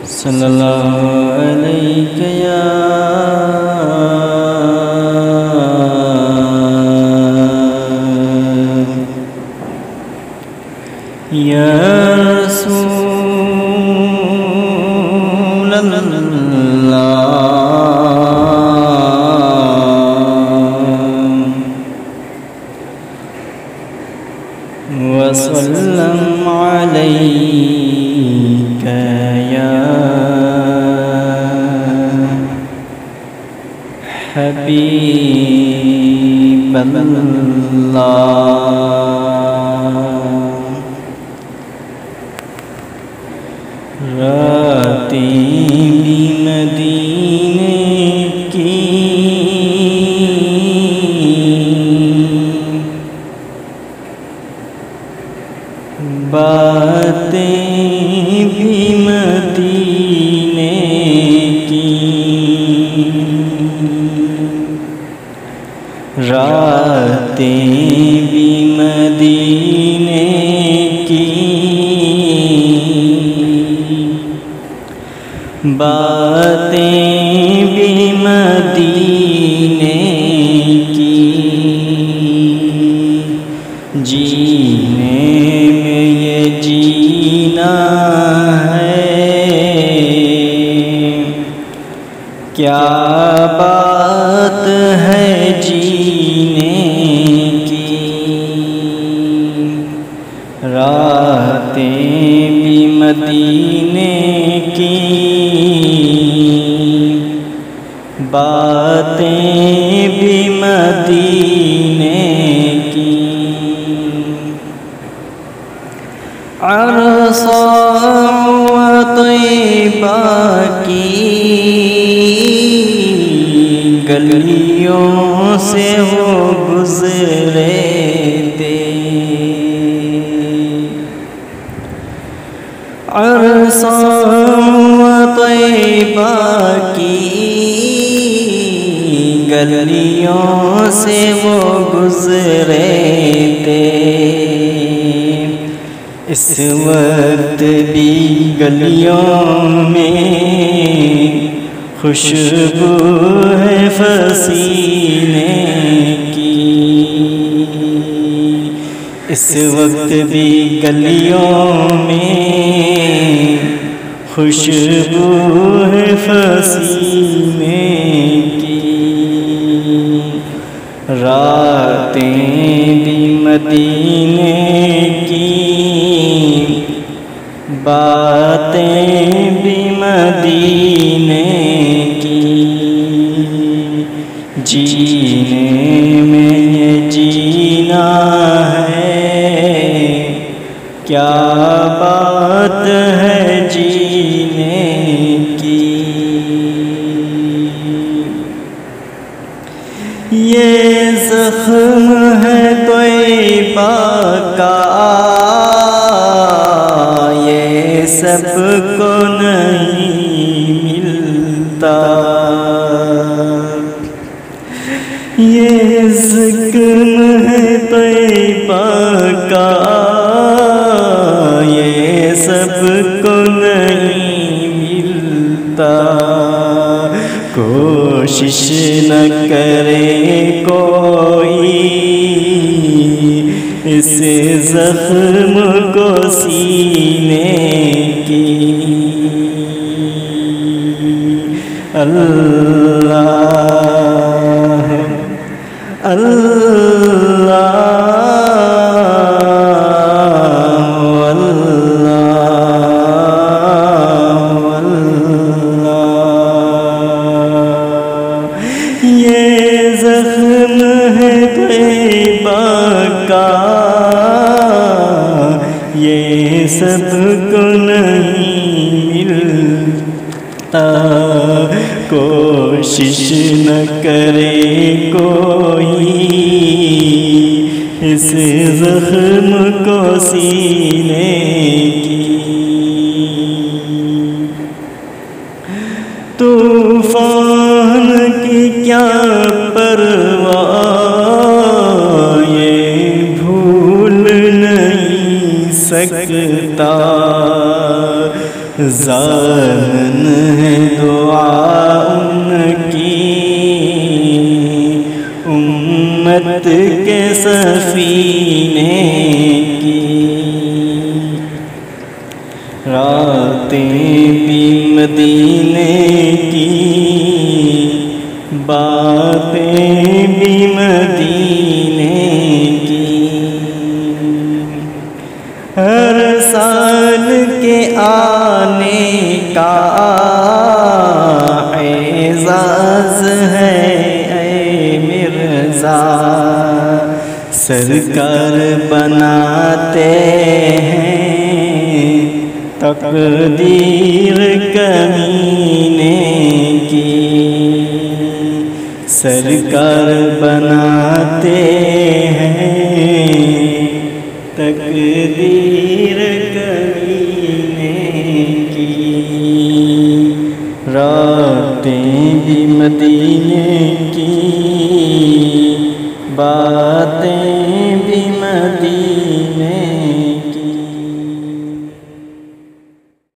صلی اللہ علیہ یا رسول اللہ وسلم علیک یا حبیب اللہ راتیں بھی مدینے کی باتیں بھی مدینے کی راتیں بھی مدینے کی باتیں بھی مدینے کی جینے میں یہ جینا ہے کیا بات ہے جینے کی راتیں بھی مدینے کی باتیں بھی مدینے کی عرصہ و طیبہ کی گلیوں سے وہ گزرے تھے عرصہ و طیبہ کی گلیوں سے وہ گزرے تھے اس وقت بھی گلیوں میں خوشبو ہے فسینے کی اس وقت بھی گلیوں میں خوشبو ہے فسینے کی راتیں بھی مدینے کی باتیں بھی مدینے کی جینے میں یہ جینا ہے کیا بات ہے جینے کی یہ زخم ہے طیبہ کا یہ سب کو نہیں ملتا یہ زخم ہے طیبہ کا یہ سب کو نہیں ملتا کوشش نہ کرے کوئی اس زخم کو سینے کی اللہ اللہ یہ زخم ہے طیبہ کا یہ سب کو نہیں ملتا کوشش نہ کرے کوئی اس زخم کو سینے کی طوفان کی کیا پرواہ یہ بھول نہیں سکتا ضامن ہے دعا ان کی امت کے سفینے کی، راتیں بھی مدینے کی، باتیں بھی مدینے کی، ہر سال کے آنے کا اعزاز ہے اے مرزا، سرکار بناتے ہیں تقدیر کمینے کی، سرکار بناتے ہیں تقدیر کمینے کی، راتیں بھی مدینے کی، باتیں بھی مدینے